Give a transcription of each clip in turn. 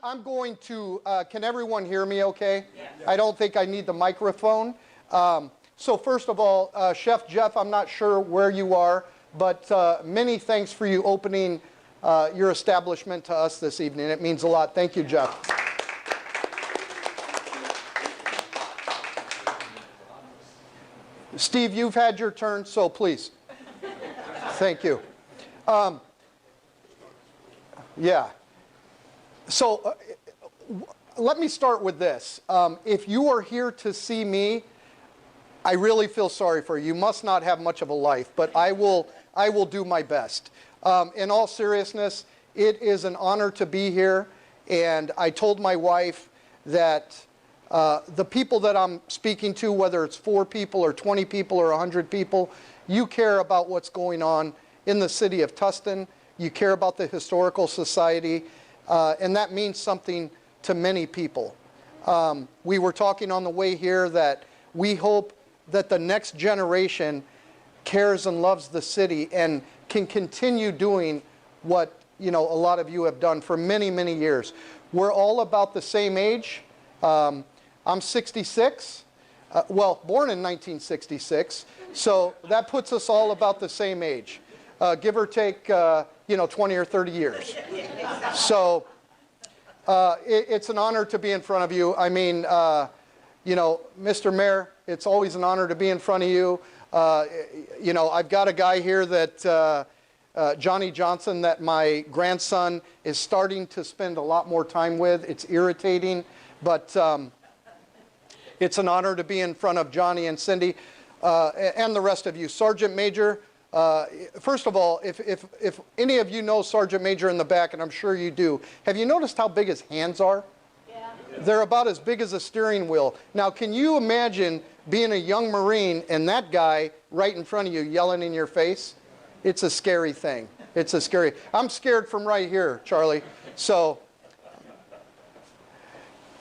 I'm going to, can everyone hear me okay? Yeah. I don't think I need the microphone. So first of all, Chef Jeff, I'm not sure where you are, but many thanks for you opening your establishment to us this evening. It means a lot. Thank you, Jeff. Steve, you've had your turn, so please. Thank you. Yeah. So let me start with this. If you are here to see me, I really feel sorry for you. You must not have much of a life, but I will do my best. In all seriousness, it is an honor to be here, and I told my wife that the people that I'm speaking to, whether it's 4 people or 20 people or 100 people, you care about what's going on in the city of Tustin. You care about the Historical Society, and that means something to many people. We were talking on the way here that we hope that the next generation cares and loves the city and can continue doing what a lot of you have done for many, many years. We're all about the same age. I'm 66, well, born in 1966, so that puts us all about the same age, give or take 20 or 30 years. So it's an honor to be in front of you. I mean, Mr. Mayor, it's always an honor to be in front of you. I've got a guy here that, Johnny Johnson, that my grandson is starting to spend a lot more time with. It's irritating, but it's an honor to be in front of Johnny and Cindy and the rest of you. Sergeant Major, first of all, if any of you know Sergeant Major in the back, and I'm sure you do, have you noticed how big his hands are? Yeah. They're about as big as a steering wheel. Now, can you imagine being a young Marine and that guy right in front of you yelling in your face? It's a scary thing. It's a scary. I'm scared from right here, Charlie. So,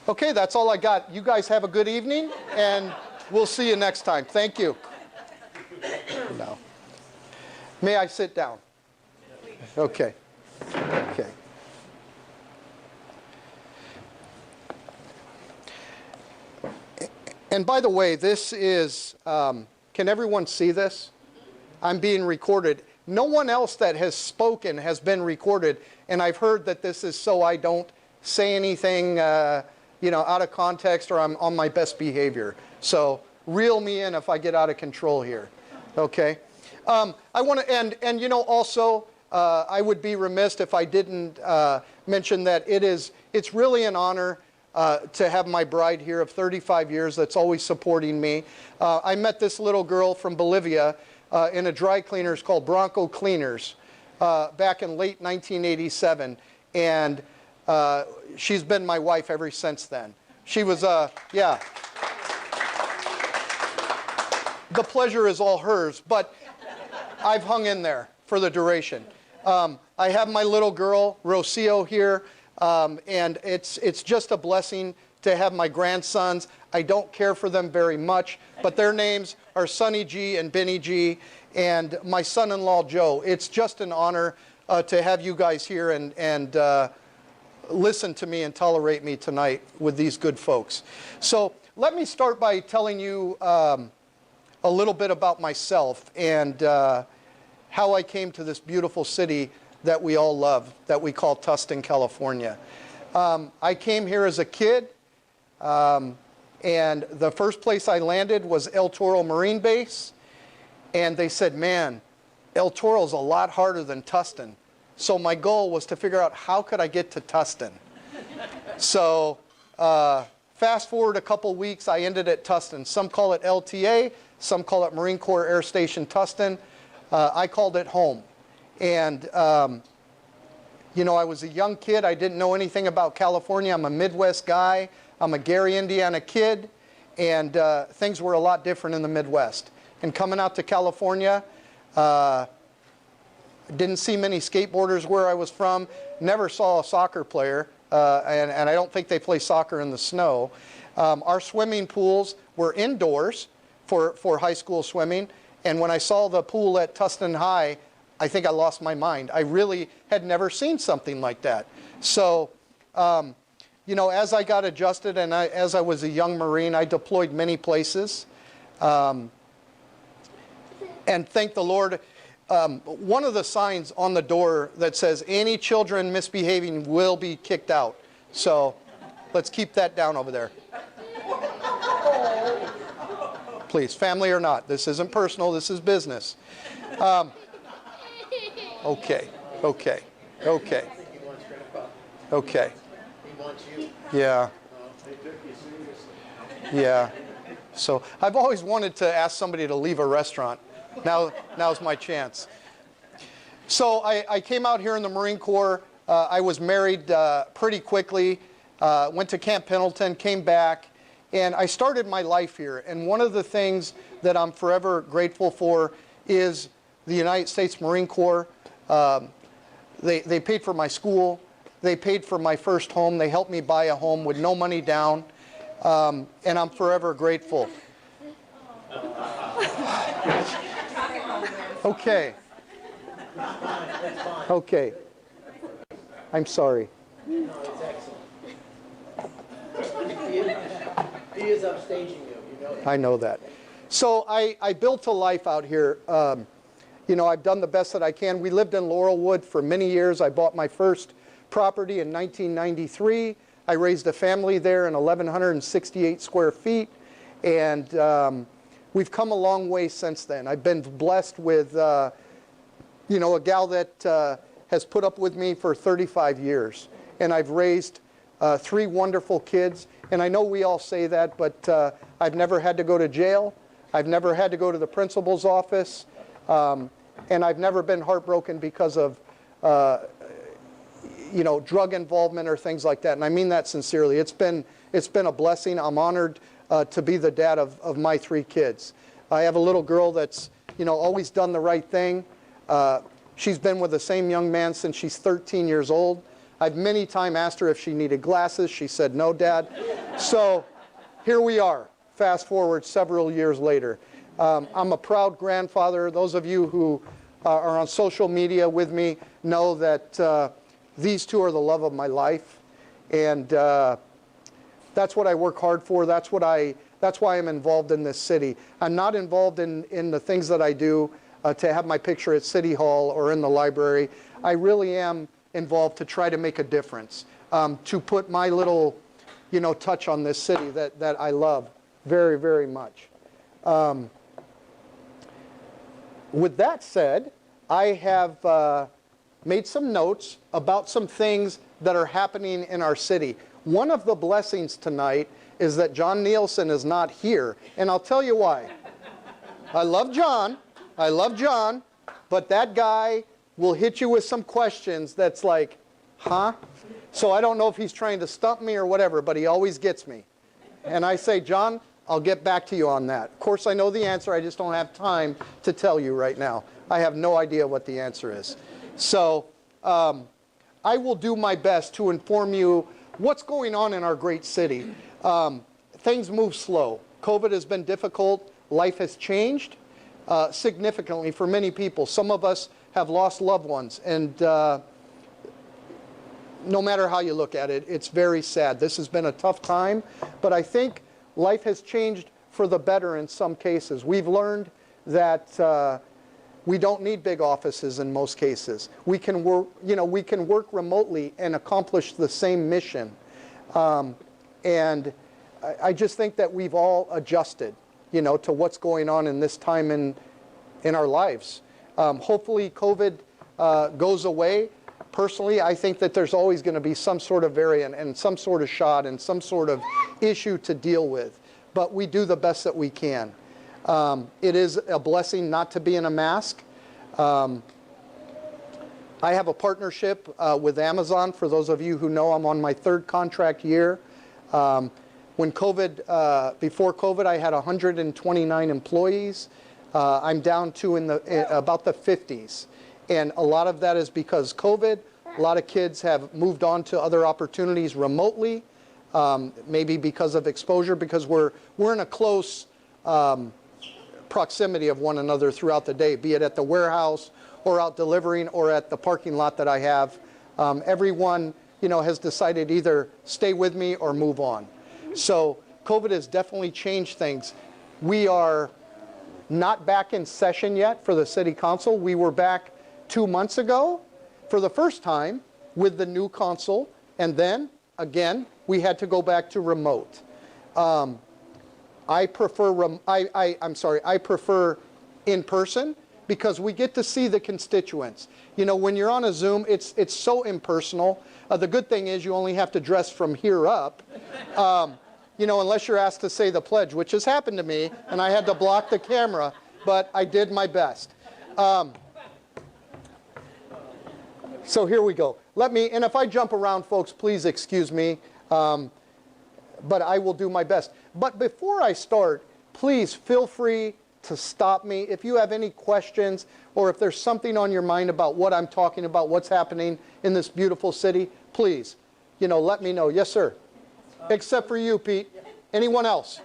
okay, that's all I got. You guys have a good evening, and we'll see you next time. Thank you. No. May I sit down? Okay. Okay. And by the way, this is, can everyone see this? I'm being recorded. No one else that has spoken has been recorded, and I've heard that this is so I don't say anything, out of context, or I'm on my best behavior. So reel me in if I get out of control here. Okay. I want to, and also, I would be remiss if I didn't mention that it's really an honor to have my bride here of 35 years that's always supporting me. I met this little girl from Bolivia in a dry cleaners called Bronco Cleaners back in late 1987, and she's been my wife ever since then. She was, yeah. The pleasure is all hers, but I've hung in there for the duration. I have my little girl, Rocio, here, and it's just a blessing to have my grandsons. I don't care for them very much, but their names are Sonny G and Benny G, and my son-in-law, Joe. It's just an honor to have you guys here and listen to me and tolerate me tonight with these good folks. So let me start by telling you a little bit about myself and how I came to this beautiful city that we all love, that we call Tustin, California. I came here as a kid, and the first place I landed was El Toro Marine Base, and they said, man, El Toro's a lot harder than Tustin. So my goal was to figure out how could I get to Tustin. So fast forward a couple weeks, I ended at Tustin. Some call it LTA, some call it Marine Corps Air Station Tustin. I called it home. And, I was a young kid. I didn't know anything about California. I'm a Midwest guy. I'm a Gary, Indiana kid. And things were a lot different in the Midwest. And coming out to California, didn't see many skateboarders where I was from. Never saw a soccer player. And I don't think they play soccer in the snow. Our swimming pools were indoors for high school swimming. And when I saw the pool at Tustin High, I think I lost my mind. I really had never seen something like that. So You know, as I got adjusted and as I was a young Marine, I deployed many places. And thank the Lord, one of the signs on the door that says, any children misbehaving will be kicked out. So let's keep that down over there. Please, family or not. This isn't personal, this is business. Okay. Yeah. Yeah. So I've always wanted to ask somebody to leave a restaurant. Now's my chance. So I came out here in the Marine Corps. I was married pretty quickly. Went to Camp Pendleton, came back, and I started my life here. And one of the things that I'm forever grateful for is the United States Marine Corps. They paid for my school. They paid for my first home. They helped me buy a home with no money down. And I'm forever grateful. Okay. Okay. I'm sorry. No, it's excellent. He is upstaging you, you know that. I know that. So I built a life out here. You know, I've done the best that I can. We lived in Laurelwood for many years. I bought my first property in 1993. I raised a family there in 1,168 square feet. And we've come a long way since then. I've been blessed with, you know, a gal that has put up with me for 35 years. And I've raised 3 wonderful kids. And I know we all say that, but I've never had to go to jail. I've never had to go to the principal's office. And I've never been heartbroken because of, you know, drug involvement or things like that. And I mean that sincerely. It's been a blessing. I'm honored to be the dad of my 3 kids. I have a little girl that's, you know, always done the right thing. She's been with the same young man since she's 13 years old. I've many times asked her if she needed glasses. She said, no, Dad. So here we are, fast forward several years later. I'm a proud grandfather. Those of you who are on social media with me know that these 2 are the love of my life. And that's what I work hard for. That's why I'm involved in this city. I'm not involved in the things that I do to have my picture at City Hall or in the library. I really am involved to try to make a difference, to put my little, you know, touch on this city that I love very, very much. With that said, I have made some notes about some things that are happening in our city. One of the blessings tonight is that John Nielsen is not here, and I'll tell you why. I love John, but that guy will hit you with some questions that's like, huh? So I don't know if he's trying to stump me or whatever, but he always gets me. And I say, John, I'll get back to you on that. Of course, I know the answer. I just don't have time to tell you right now. I have no idea what the answer is. So I will do my best to inform you what's going on in our great city. Things move slow. COVID has been difficult. Life has changed significantly for many people. Some of us have lost loved ones. And no matter how you look at it, it's very sad. This has been a tough time. But I think life has changed for the better in some cases. We've learned that we don't need big offices in most cases. We can work, you know, we can work remotely and accomplish the same mission. And I just think that we've all adjusted, you know, to what's going on in this time in our lives. Hopefully COVID goes away. Personally, I think that there's always going to be some sort of variant and some sort of shot and some sort of issue to deal with. But we do the best that we can. It is a blessing not to be in a mask. I have a partnership with Amazon. For those of you who know, I'm on my 3rd contract year. When COVID, before COVID, I had 129 employees. I'm down to about the 50s. And a lot of that is because COVID. A lot of kids have moved on to other opportunities remotely, maybe because of exposure, because we're in a close proximity of one another throughout the day, be it at the warehouse or out delivering or at the parking lot that I have. Everyone has decided either stay with me or move on. So COVID has definitely changed things. We are not back in session yet for the city council. We were back 2 months ago for the first time with the new council, and then again we had to go back to remote. I prefer I prefer in person because we get to see the constituents. When you're on a Zoom, it's so impersonal. The good thing is you only have to dress from here up. Unless you're asked to say the pledge, which has happened to me, and I had to block the camera, but I did my best. So here we go. And if I jump around, folks, please excuse me, but I will do my best. But before I start, please feel free to stop me. If you have any questions, or if there's something on your mind about what I'm talking about, what's happening in this beautiful city, please, let me know. Yes, sir. Except for you, Pete. Anyone else?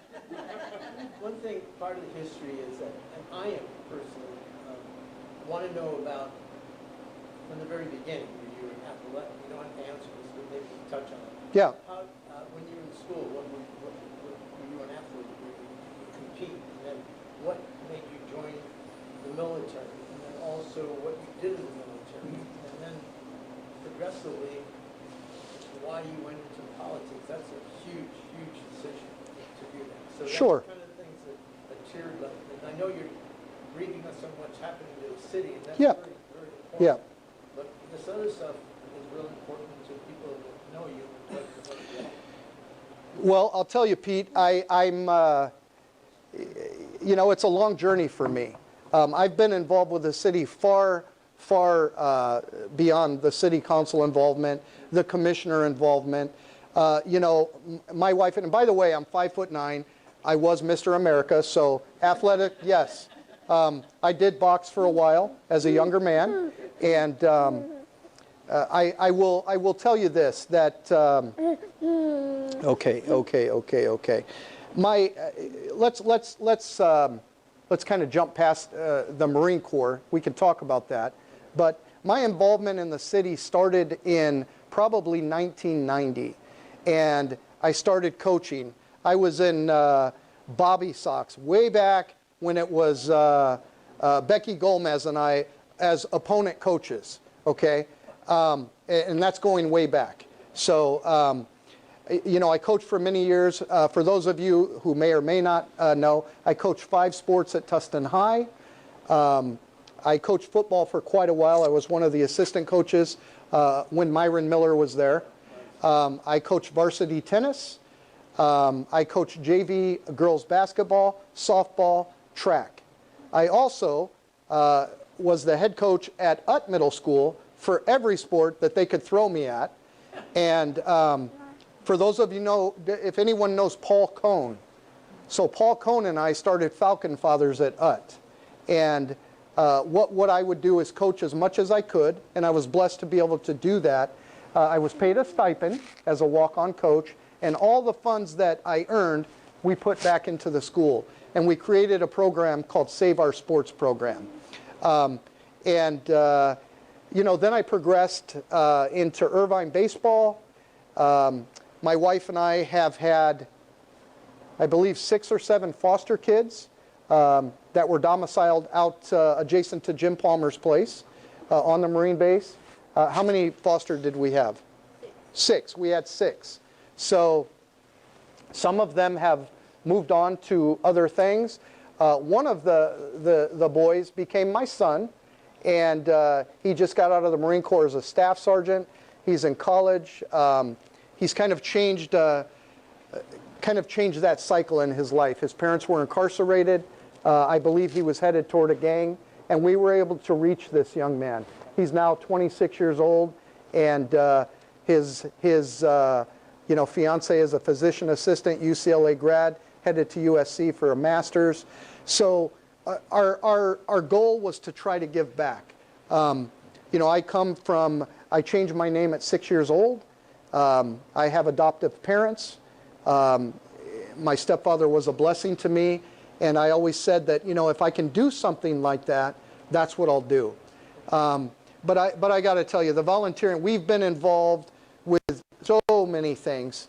One thing, part of the history is that, and I am personally, want to know about from the very beginning. You don't have to answer this, but maybe touch on it. Yeah. How, when you were in school, what were you on afterwards? You compete, and then what made you join the military, and then also what you did in the military, and then progressively why you went into politics. That's a huge, huge decision to do that. So that's Sure. kind of things that cheered up. And I know you're briefing us on what's happening to the city, and that's Yeah. very, very important. Yeah. But this other stuff is really important to people that know you. Well, I'll tell you, Pete, it's a long journey for me. I've been involved with the city far beyond the city council involvement, the commissioner involvement. My wife, and by the way, I'm 5'9". I was Mr. America, so athletic, yes. I did box for a while as a younger man, and I will tell you this, that okay. Let's kind of jump past the Marine Corps. We can talk about that, but my involvement in the city started in probably 1990, and I started coaching. I was in Bobby Sox way back when it was Becky Gomez and I as opponent coaches, okay? And that's going way back. So, I coached for many years. For those of you who may or may not know, I coached 5 sports at Tustin High. I coached football for quite a while. I was one of the assistant coaches when Myron Miller was there. I coached varsity tennis. I coached JV girls basketball, softball, track. I also was the head coach at Ut Middle School for every sport that they could throw me at. And for those of you know, if anyone knows Paul Cohn, so Paul Cohn and I started Falcon Fathers at Ut. And what I would do is coach as much as I could, and I was blessed to be able to do that. I was paid a stipend as a walk-on coach, and all the funds that I earned, we put back into the school. And we created a program called Save Our Sports Program. Then I progressed into Irvine baseball. My wife and I have had, I believe, 6 or 7 foster kids that were domiciled out adjacent to Jim Palmer's place on the Marine base. How many foster did we have? 6. We had 6. So some of them have moved on to other things. One of the boys became my son, and he just got out of the Marine Corps as a staff sergeant. He's in college. He's kind of changed that cycle in his life. His parents were incarcerated. I believe he was headed toward a gang, and we were able to reach this young man. He's now 26 years old, and his fiance is a physician assistant, UCLA grad, headed to USC for a master's. So our goal was to try to give back. I changed my name at 6 years old. I have adoptive parents. My stepfather was a blessing to me, and I always said that, if I can do something like that, that's what I'll do. But I got to tell you, the volunteering, we've been involved with so many things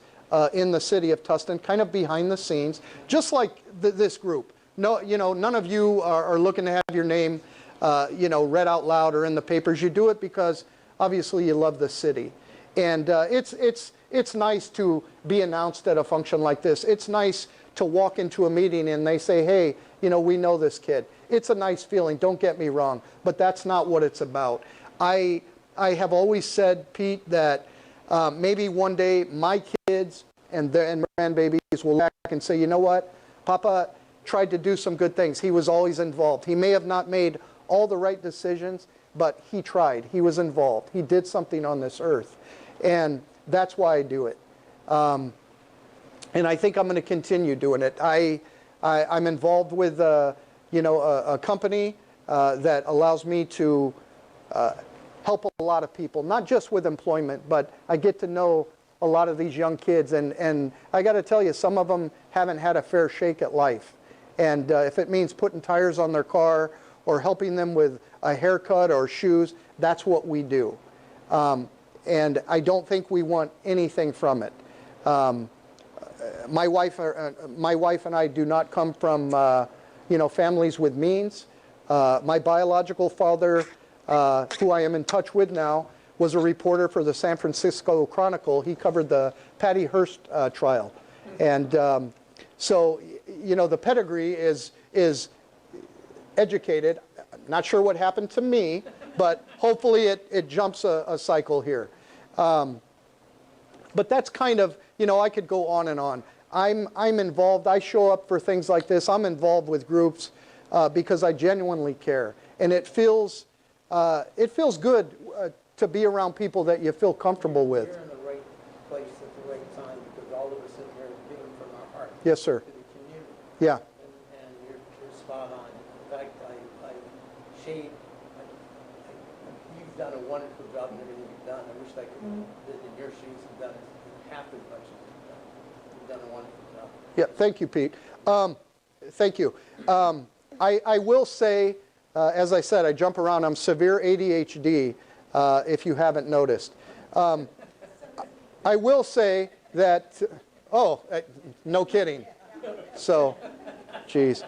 in the city of Tustin, kind of behind the scenes, just like this group. No, none of you are looking to have your name, read out loud or in the papers. You do it because obviously you love the city, and it's nice to be announced at a function like this. It's nice to walk into a meeting and they say, hey, we know this kid. It's a nice feeling. Don't get me wrong, but that's not what it's about. I have always said, Pete, that maybe one day my kids and grandbabies will look back and say, you know what, Papa tried to do some good things. He was always involved. He may have not made all the right decisions, but he tried. He was involved. He did something on this earth. And that's why I do it. And I think I'm going to continue doing it. I'm involved with a company that allows me to help a lot of people, not just with employment, but I get to know a lot of these young kids. And I got to tell you, some of them haven't had a fair shake at life. And if it means putting tires on their car or helping them with a haircut or shoes, that's what we do. And I don't think we want anything from it. My wife and I do not come from families with means. My biological father, who I am in touch with now, was a reporter for the San Francisco Chronicle. He covered the Patty Hearst trial. And so, the pedigree is educated. Not sure what happened to me, but hopefully it jumps a cycle here. But that's kind of, I could go on and on. I'm involved. I show up for things like this. I'm involved with groups because I genuinely care. And it feels good to be around people that you feel comfortable with. You're in the right place at the right time because all of us in here are giving from our heart. Yes, sir. To the community. Yeah. And you're spot on. In fact, Shade, you've done a wonderful job in everything you've done. I wish I could have been in your shoes and done half as much as you've done. You've done a wonderful job. Yeah, thank you, Pete. Thank you. I will say, as I said, I jump around. I'm severe ADHD, if you haven't noticed. I will say that, no kidding. So, geez.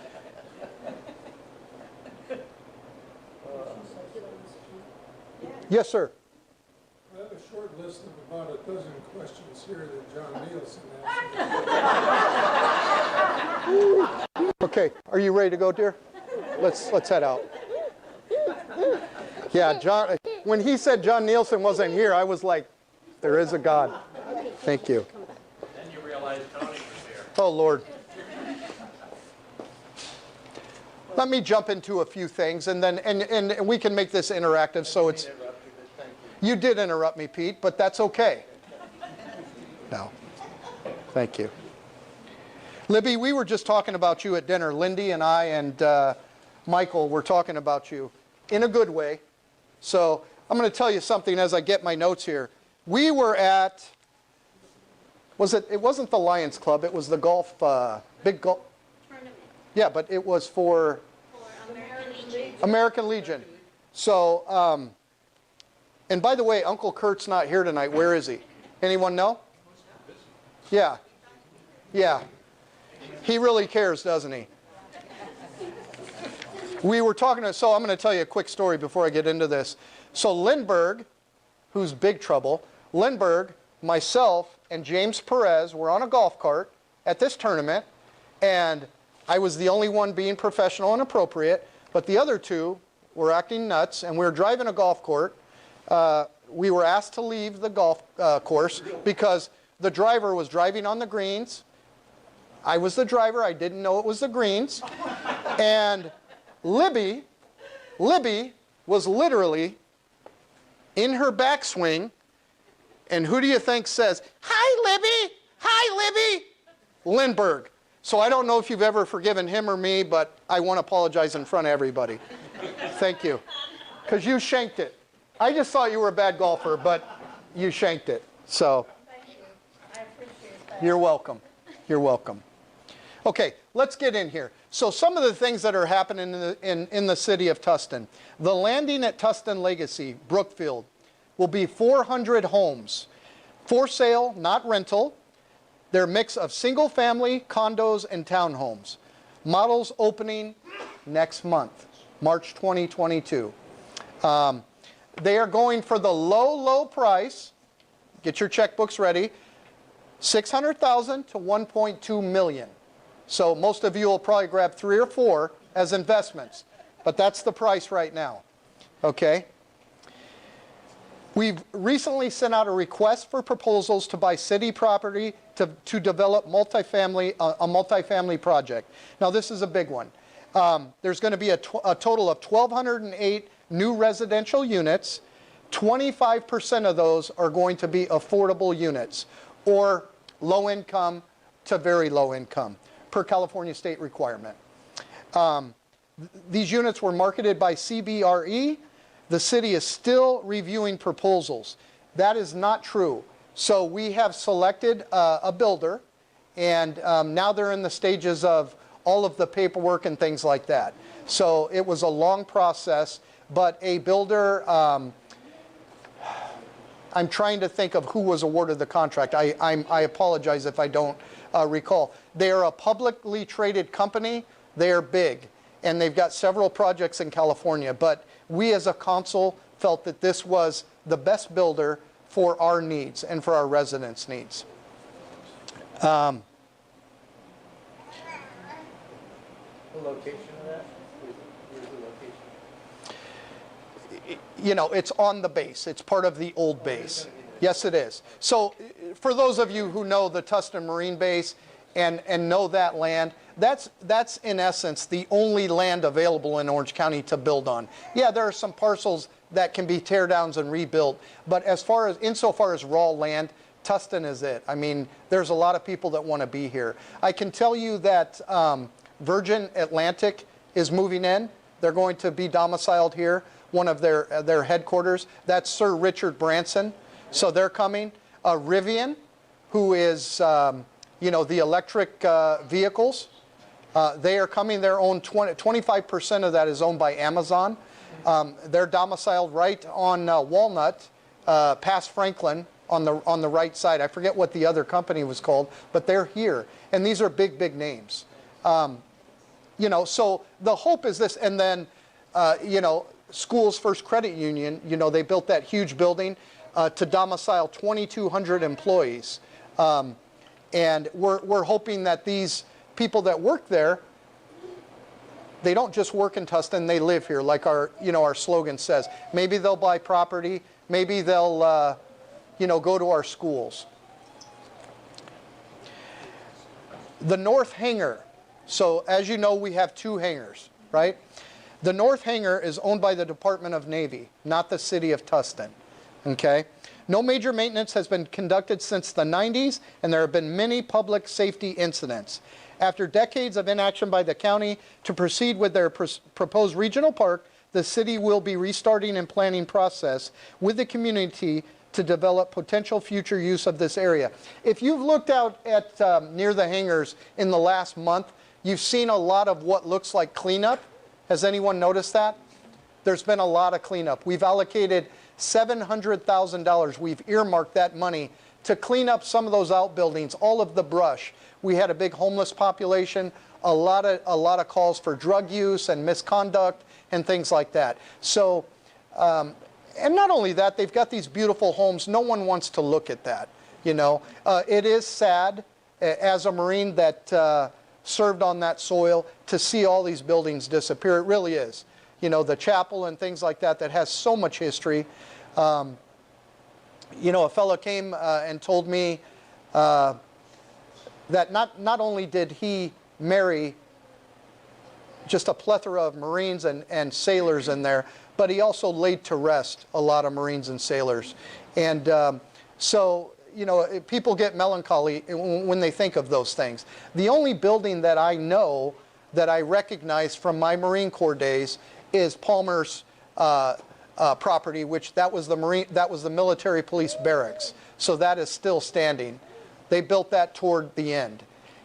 Yes, sir. I have a short list of about a dozen questions here that John Nielsen asked. Okay, are you ready to go, dear? Let's head out. Yeah, John. When he said John Nielsen wasn't here, I was like, there is a God. Thank you. Then you realize Tony was here. Oh, Lord. Let me jump into a few things, and then and we can make this interactive. So it's. You did interrupt me, Pete, but that's okay. No. Thank you. Libby, we were just talking about you at dinner. Lindy and I and Michael were talking about you in a good way. So I'm going to tell you something as I get my notes here. We were at, it wasn't the Lions Club, it was the golf, big golf. Tournament Yeah, but it was for American Legion. American Legion. So, and by the way, Uncle Kurt's not here tonight. Where is he? Anyone know? Yeah. Yeah. He really cares, doesn't he? We were talking so I'm going to tell you a quick story before I get into this. So Lindbergh, who's big trouble, Lindbergh, myself, and James Perez were on a golf cart at this tournament, and I was the only one being professional and appropriate, but the other two were acting nuts, and we were driving a golf cart. We were asked to leave the golf course because the driver was driving on the greens. I was the driver. I didn't know it was the greens. And Libby was literally in her backswing. And who do you think says, "Hi, Libby. Hi, Libby"? Lindbergh. So I don't know if you've ever forgiven him or me, but I want to apologize in front of everybody. Thank you. Because you shanked it. I just thought you were a bad golfer, but you shanked it. So Thank you. I appreciate that. you're welcome. You're welcome. Okay, let's get in here. So some of the things that are happening in the city of Tustin. The landing at Tustin Legacy, Brookfield, will be 400 homes. For sale, not rental. They're a mix of single-family, condos, and townhomes. Models opening next month, March 2022. They are going for the low, low price. Get your checkbooks ready. $600,000 to $1.2 million. So most of you will probably grab 3 or 4 as investments, but that's the price right now. Okay. We've recently sent out a request for proposals to buy city property to develop a multifamily project. Now this is a big one. There's going to be a total of 1,208 new residential units. 25% of those are going to be affordable units, or low income to very low income, per California state requirement. These units were marketed by CBRE. The city is still reviewing proposals. That is not true. So we have selected a builder, and now they're in the stages of all of the paperwork and things like that. So it was a long process, but a builder, I'm trying to think of who was awarded the contract. I apologize if I don't recall. They are a publicly traded company. They are big, and they've got several projects in California, but we as a council felt that this was the best builder for our needs and for our residents' needs. The location of that? Where's the location? You know, it's on the base. It's part of the old base. Yes, it is. So for those of you who know the Tustin Marine Base and know that land, that's in essence the only land available in Orange County to build on. Yeah, there are some parcels that can be tear downs and rebuilt, but insofar as raw land, Tustin is it. I mean, there's a lot of people that want to be here. I can tell you that Virgin Atlantic is moving in. They're going to be domiciled here, one of their headquarters. That's Sir Richard Branson. So they're coming. Rivian, who is the electric vehicles, they are coming. Their own 25% of that is owned by Amazon. They're domiciled right on Walnut, past Franklin, on the right side. I forget what the other company was called, but they're here, and these are big, big names. So the hope is this, and then Schools First Credit Union. They built that huge building to domicile 2,200 employees, and we're hoping that these people that work there, they don't just work in Tustin, they live here, like our slogan says. Maybe they'll buy property, maybe they'll go to our schools. The North Hangar. So as you know, we have 2 hangars, right? The North Hangar is owned by the Department of Navy, not the city of Tustin, okay? No major maintenance has been conducted since the 90s, and there have been many public safety incidents. After decades of inaction by the county to proceed with their proposed regional park, the city will be restarting and planning process with the community to develop potential future use of this area. If you've looked out at near the hangars in the last month, you've seen a lot of what looks like cleanup. Has anyone noticed that? There's been a lot of cleanup. We've allocated $700,000. We've earmarked that money to clean up some of those outbuildings, all of the brush. We had a big homeless population, a lot of calls for drug use and misconduct and things like that. So, and not only that, they've got these beautiful homes. No one wants to look at that. It is sad as a Marine that served on that soil to see all these buildings disappear. It really is. The chapel and things like that has so much history. A fellow came and told me that not only did he marry just a plethora of Marines and sailors in there, but he also laid to rest a lot of Marines and sailors. And people get melancholy when they think of those things. The only building that I know that I recognize from my Marine Corps days is Palmer's property, which that was the military police barracks. So that is still standing. They built that toward the end.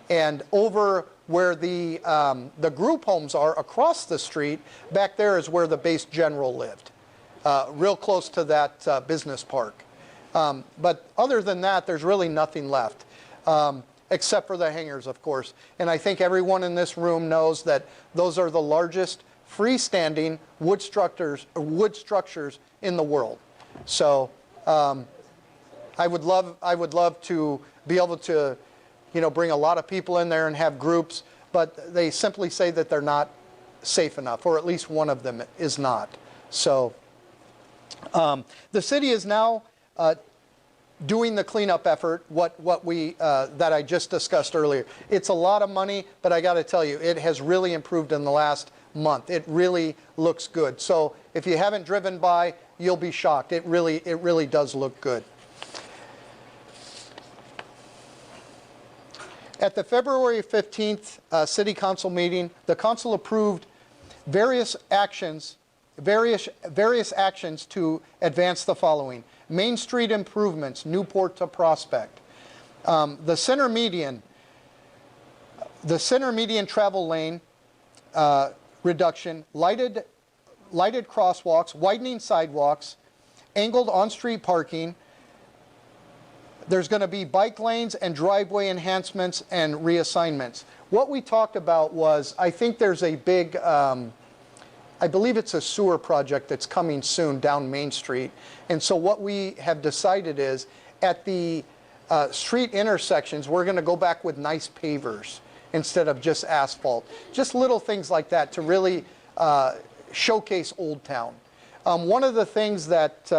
And over where the group homes are across the street, back there is where the base general lived, real close to that business park. But other than that, there's really nothing left, except for the hangars, of course. And I think everyone in this room knows that those are the largest freestanding wood structures in the world. So I would love to be able to, bring a lot of people in there and have groups, but they simply say that they're not safe enough, or at least one of them is not. So the city is now doing the cleanup effort, that I just discussed earlier. It's a lot of money, but I got to tell you, it has really improved in the last month. It really looks good. So if you haven't driven by, you'll be shocked. It really does look good. At the February 15th City Council meeting, the council approved various actions to advance the following: Main Street improvements, Newport to Prospect, the center median travel lane reduction, lighted crosswalks, widening sidewalks, angled on-street parking. There's going to be bike lanes and driveway enhancements and reassignments. What we talked about was, I think there's a big, I believe it's a sewer project that's coming soon down Main Street. And so what we have decided is, at the street intersections, we're going to go back with nice pavers instead of just asphalt. Just little things like that to really showcase Old Town. One of the things that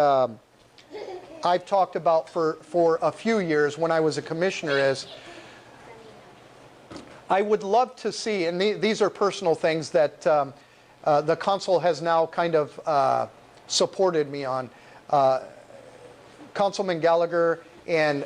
I've talked about for a few years when I was a commissioner is, I would love to see, and these are personal things that the council has now kind of supported me on. Councilman Gallagher and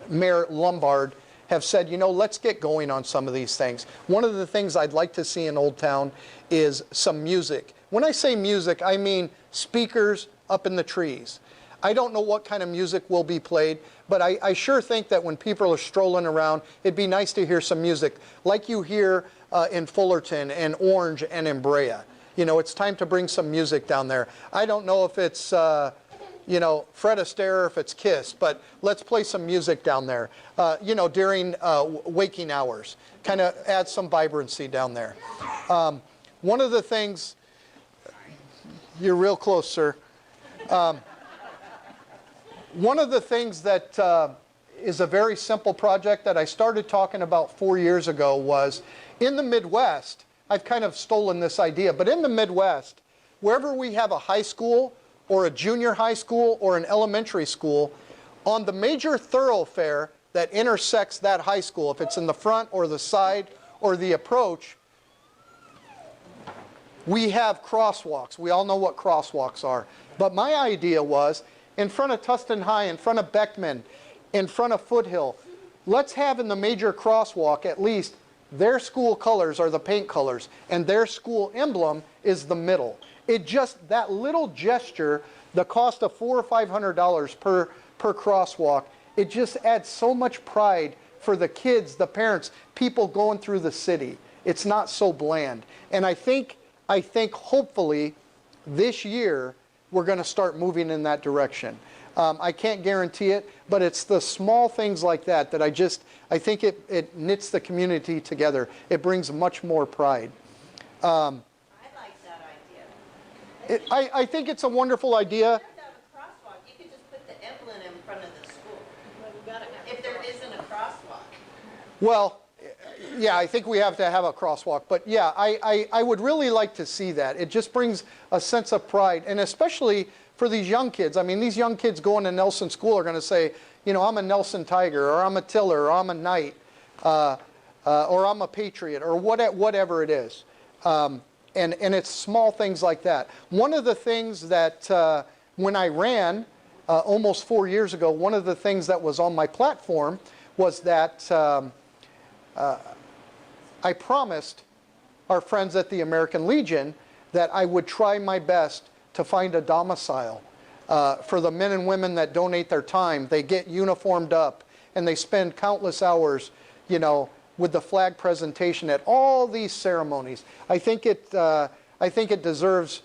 Mayor Lombard have said, let's get going on some of these things. One of the things I'd like to see in Old Town is some music. When I say music, I mean speakers up in the trees. I don't know what kind of music will be played, but I sure think that when people are strolling around, it'd be nice to hear some music like you hear in Fullerton and Orange and in Brea. It's time to bring some music down there. I don't know if it's, Fred Astaire or if it's Kiss, but let's play some music down there, during waking hours. Kind of add some vibrancy down there. One of the things, you're real close, sir. One of the things that is a very simple project that I started talking about 4 years ago was, in the Midwest, I've kind of stolen this idea, but in the Midwest, wherever we have a high school or a junior high school or an elementary school, on the major thoroughfare that intersects that high school, if it's in the front or the side or the approach, we have crosswalks. We all know what crosswalks are. But my idea was, in front of Tustin High, in front of Beckman, in front of Foothill, let's have in the major crosswalk at least their school colors are the paint colors, and their school emblem is the middle. That little gesture, the cost of $400 or $500 per crosswalk, it just adds so much pride for the kids, the parents, people going through the city. It's not so bland. And I think hopefully this year we're going to start moving in that direction. I can't guarantee it, but it's the small things like that that I think it knits the community together. It brings much more pride. I like that idea. I think it's a wonderful idea. If you have a crosswalk, you could just put the emblem in front of the school. If there isn't a crosswalk. Well, yeah, I think we have to have a crosswalk. But yeah, I would really like to see that. It just brings a sense of pride, and especially for these young kids. I mean, these young kids going to Nelson School are going to say, I'm a Nelson Tiger, or I'm a Tiller, or I'm a Knight, or I'm a Patriot, or whatever it is. And it's small things like that. One of the things that when I ran almost 4 years ago, one of the things that was on my platform was that I promised our friends at the American Legion that I would try my best to find a domicile for the men and women that donate their time. They get uniformed up and they spend countless hours, with the flag presentation at all these ceremonies. I think it deserves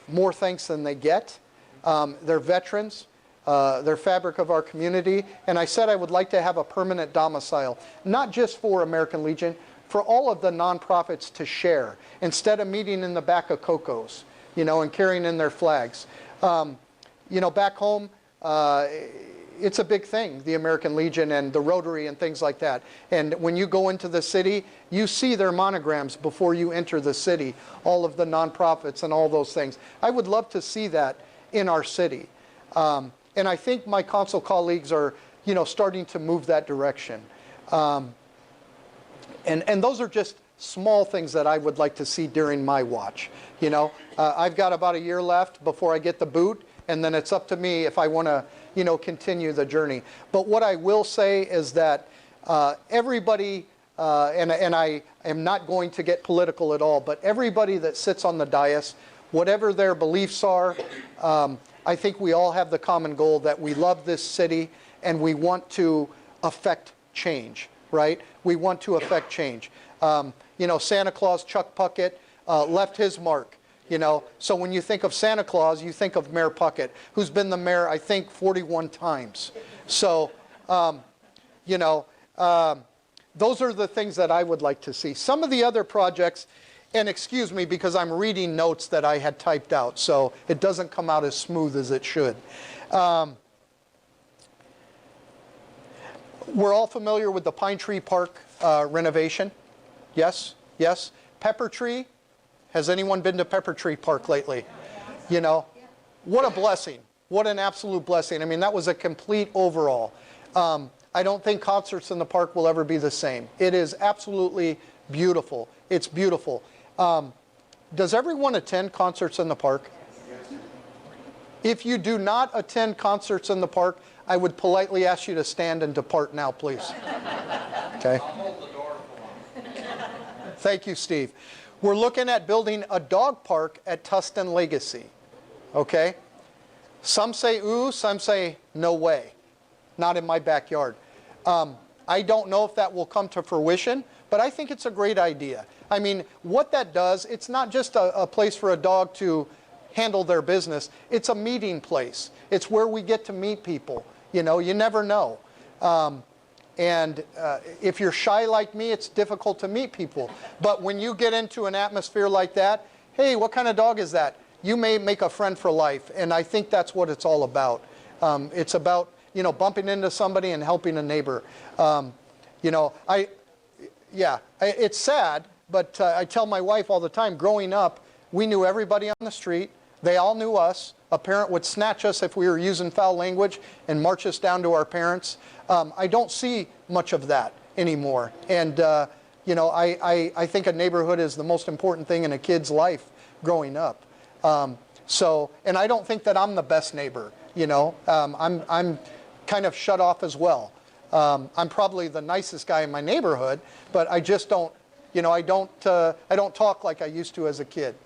more thanks than they get. They're veterans. They're fabric of our community. And I said I would like to have a permanent domicile, not just for American Legion, for all of the nonprofits to share, instead of meeting in the back of Coco's, and carrying in their flags. Back home, it's a big thing, the American Legion and the Rotary and things like that. And when you go into the city, you see their monograms before you enter the city, all of the nonprofits and all those things. I would love to see that in our city. And I think my council colleagues are, starting to move that direction. And those are just small things that I would like to see during my watch. I've got about a year left before I get the boot, and then it's up to me if I want to, continue the journey. But what I will say is that everybody, and I am not going to get political at all, but everybody that sits on the dais, whatever their beliefs are, I think we all have the common goal that we love this city and we want to affect change, right? We want to affect change. Santa Claus, Chuck Puckett, left his mark. So when you think of Santa Claus, you think of Mayor Puckett, who's been the mayor, I think, 41 times. So, those are the things that I would like to see. Some of the other projects, and excuse me because I'm reading notes that I had typed out, so it doesn't come out as smooth as it should. We're all familiar with the Pine Tree Park renovation. Yes? Yes? Pepper Tree. Has anyone been to Pepper Tree Park lately? What a blessing. What an absolute blessing. I mean, that was a complete overhaul. I don't think concerts in the park will ever be the same. It is absolutely beautiful. It's beautiful. Does everyone attend concerts in the park? If you do not attend concerts in the park, I would politely ask you to stand and depart now, please. Okay? I'll hold the door for them. Thank you, Steve. We're looking at building a dog park at Tustin Legacy. Okay? Some say ooh, some say no way. Not in my backyard. I don't know if that will come to fruition, but I think it's a great idea. I mean, what that does, it's not just a place for a dog to handle their business. It's a meeting place. It's where we get to meet people. You never know. And if you're shy like me, it's difficult to meet people. But when you get into an atmosphere like that, hey, what kind of dog is that? You may make a friend for life. And I think that's what it's all about. It's about, bumping into somebody and helping a neighbor. It's sad, but I tell my wife all the time, growing up, we knew everybody on the street. They all knew us. A parent would snatch us if we were using foul language and march us down to our parents. I don't see much of that anymore. And, I think a neighborhood is the most important thing in a kid's life growing up. And I don't think that I'm the best neighbor, I'm kind of shut off as well. I'm probably the nicest guy in my neighborhood, but I just don't, I don't talk like I used to as a kid.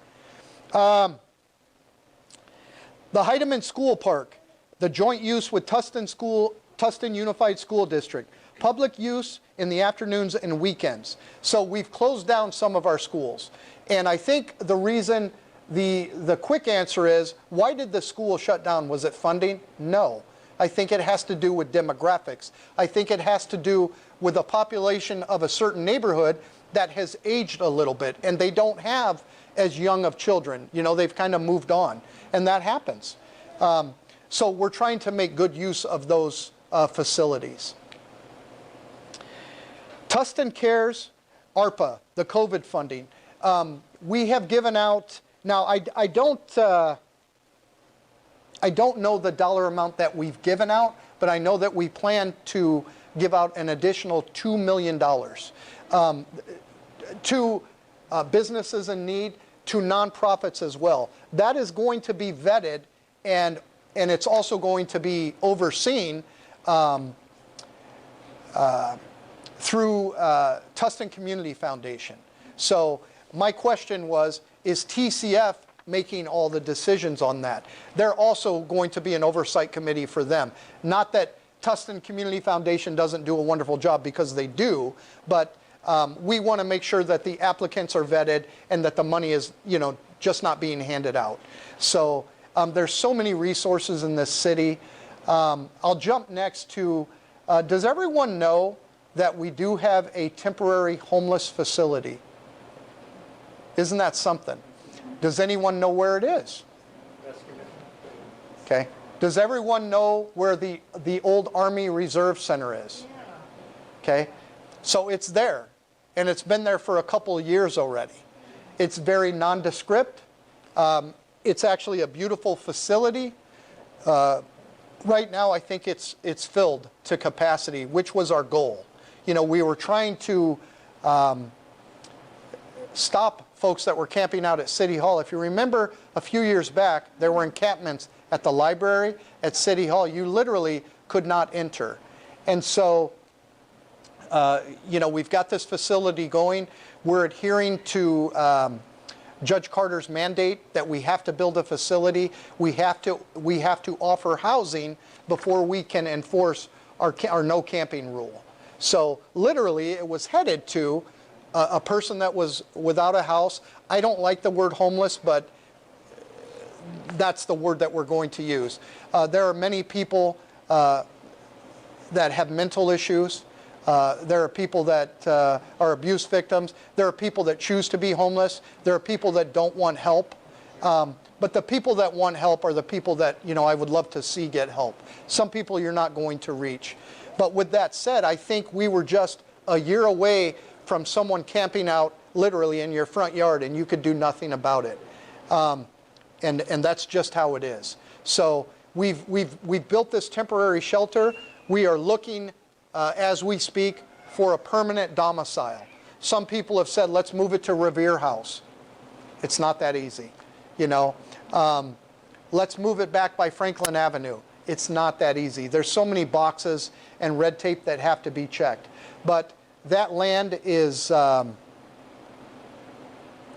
The Heidemann School Park, the joint use with Tustin Unified School District, public use in the afternoons and weekends. So we've closed down some of our schools. And I think the reason, the quick answer is, why did the school shut down? Was it funding? No. I think it has to do with demographics. I think it has to do with a population of a certain neighborhood that has aged a little bit, and they don't have as young of children. They've kind of moved on, and that happens. So we're trying to make good use of those facilities. Tustin Cares, ARPA, the COVID funding. We have given out, now I don't know the dollar amount that we've given out, but I know that we plan to give out an additional $2 million to businesses in need, to nonprofits as well. That is going to be vetted, and it's also going to be overseen through Tustin Community Foundation. So my question was, is TCF making all the decisions on that? They're also going to be an oversight committee for them. Not that Tustin Community Foundation doesn't do a wonderful job, because they do, but we want to make sure that the applicants are vetted and that the money is, just not being handed out. So there's so many resources in this city. I'll jump next to, does everyone know that we do have a temporary homeless facility? Isn't that something? Does anyone know where it is? Okay. Does everyone know where the old Army Reserve Center is? Okay. So it's there, and it's been there for a couple of years already. It's very nondescript. It's actually a beautiful facility. Right now, I think it's filled to capacity, which was our goal. You know, we were trying to stop folks that were camping out at City Hall. If you remember a few years back, there were encampments at the library, at City Hall. You literally could not enter. And so, you know, we've got this facility going. We're adhering to Judge Carter's mandate that we have to build a facility. We have to offer housing before we can enforce our no camping rule. So literally, it was headed to a person that was without a house. I don't like the word homeless, but that's the word that we're going to use. There are many people that have mental issues. There are people that are abuse victims. There are people that choose to be homeless. There are people that don't want help. But the people that want help are the people that, you know, I would love to see get help. Some people you're not going to reach. But with that said, I think we were just a year away from someone camping out literally in your front yard, and you could do nothing about it. And that's just how it is. So we've built this temporary shelter. We are looking, as we speak, for a permanent domicile. Some people have said, let's move it to Revere House. It's not that easy, you know. Let's move it back by Franklin Avenue. It's not that easy. There's so many boxes and red tape that have to be checked. But that land is,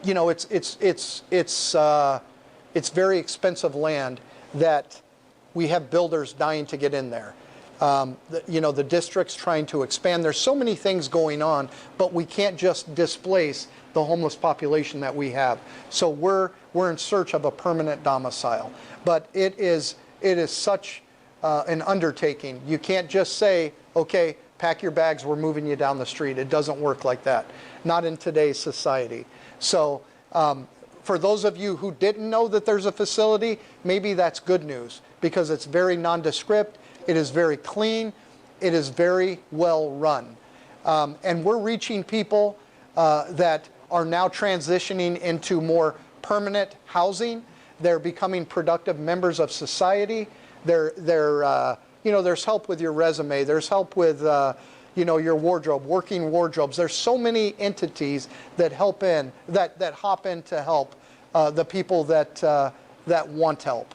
you know, it's very expensive land that we have builders dying to get in there. You know, the district's trying to expand. There's so many things going on, but we can't just displace the homeless population that we have. So we're in search of a permanent domicile. But it is such an undertaking. You can't just say, okay, pack your bags, we're moving you down the street. It doesn't work like that. Not in today's society. So for those of you who didn't know that there's a facility, maybe that's good news, because it's very nondescript, it is very clean, it is very well run. And we're reaching people that are now transitioning into more permanent housing. They're becoming productive members of society. You know, there's help with your resume. There's help with, you know, your wardrobe, working wardrobes. There's so many entities that help in, that hop in to help the people that want help.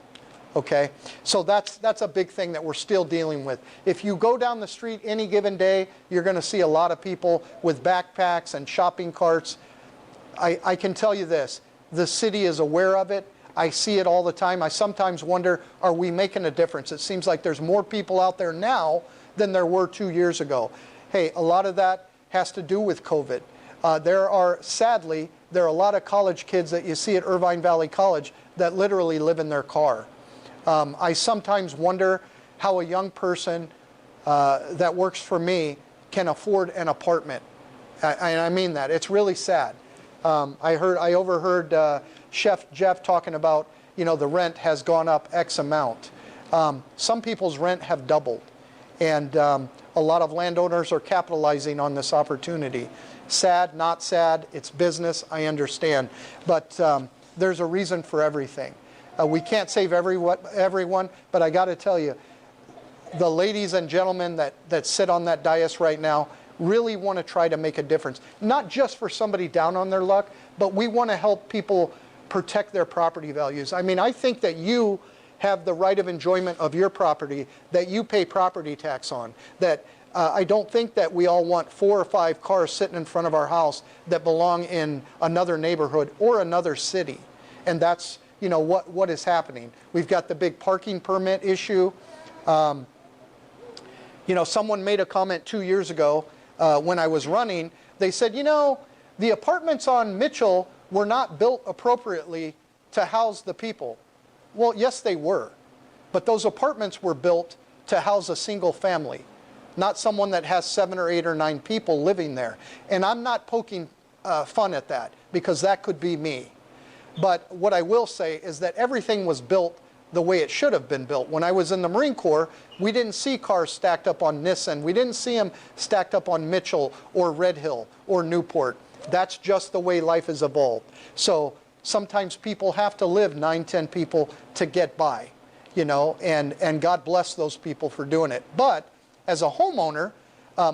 Okay, so that's a big thing that we're still dealing with. If you go down the street any given day, you're going to see a lot of people with backpacks and shopping carts. I can tell you this, the city is aware of it. I see it all the time. I sometimes wonder, are we making a difference? It seems like there's more people out there now than there were 2 years ago. Hey, a lot of that has to do with COVID. Sadly, there are a lot of college kids that you see at Irvine Valley College that literally live in their car. I sometimes wonder how a young person that works for me can afford an apartment. And I mean that. It's really sad. I overheard Chef Jeff talking about, you know, the rent has gone up X amount. Some people's rent have doubled. And a lot of landowners are capitalizing on this opportunity. Sad, not sad, it's business, I understand. But there's a reason for everything. We can't save everyone, but I got to tell you, the ladies and gentlemen that sit on that dais right now really want to try to make a difference. Not just for somebody down on their luck, but we want to help people protect their property values. I mean, I think that you have the right of enjoyment of your property that you pay property tax on. That I don't think that we all want 4 or 5 cars sitting in front of our house that belong in another neighborhood or another city. And that's, you know, what is happening. We've got the big parking permit issue. You know, someone made a comment 2 years ago when I was running. They said, you know, the apartments on Mitchell were not built appropriately to house the people. Well, yes, they were. But those apartments were built to house a single family, not someone that has 7 or 8 or 9 people living there. And I'm not poking fun at that, because that could be me. But what I will say is that everything was built the way it should have been built. When I was in the Marine Corps, we didn't see cars stacked up on Nissan. We didn't see them stacked up on Mitchell or Red Hill or Newport. That's just the way life has evolved. So sometimes people have to live 9, 10 people to get by, you know, and God bless those people for doing it. But as a homeowner,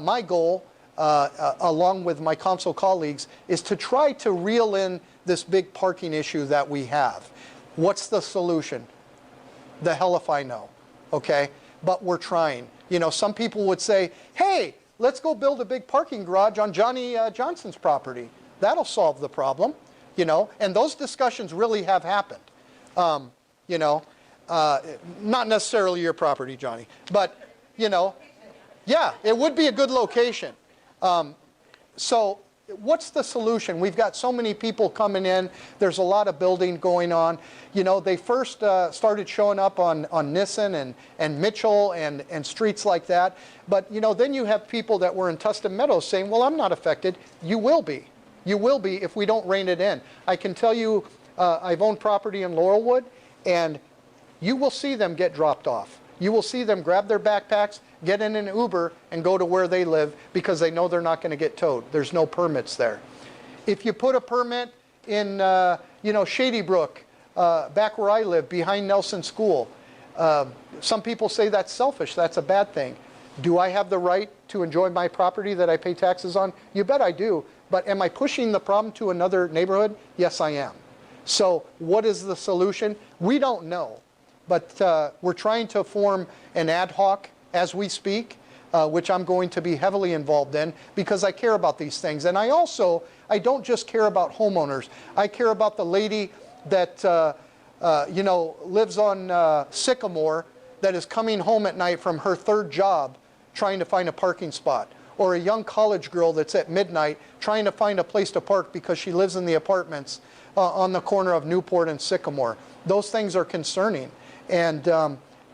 my goal, along with my council colleagues, is to try to reel in this big parking issue that we have. What's the solution? The hell if I know, okay? But we're trying. You know, some people would say, hey, let's go build a big parking garage on Johnny Johnson's property. That'll solve the problem, you know? And those discussions really have happened. You know, not necessarily your property, Johnny, but, you know, yeah, it would be a good location. So what's the solution? We've got so many people coming in. There's a lot of building going on. You know, they first started showing up on Nissan and Mitchell and streets like that. But, you know, then you have people that were in Tustin Meadows saying, well, I'm not affected. You will be. You will be if we don't rein it in. I can tell you, I've owned property in Laurelwood, and you will see them get dropped off. You will see them grab their backpacks, get in an Uber, and go to where they live because they know they're not going to get towed. There's no permits there. If you put a permit in, you know, Shady Brook, back where I live, behind Nelson School, some people say that's selfish, that's a bad thing. Do I have the right to enjoy my property that I pay taxes on? You bet I do. But am I pushing the problem to another neighborhood? Yes, I am. So what is the solution? We don't know. But we're trying to form an ad hoc as we speak, which I'm going to be heavily involved in because I care about these things. And I don't just care about homeowners. I care about the lady that you know, lives on Sycamore, that is coming home at night from her 3rd job trying to find a parking spot. Or a young college girl that's at midnight trying to find a place to park because she lives in the apartments on the corner of Newport and Sycamore. Those things are concerning. And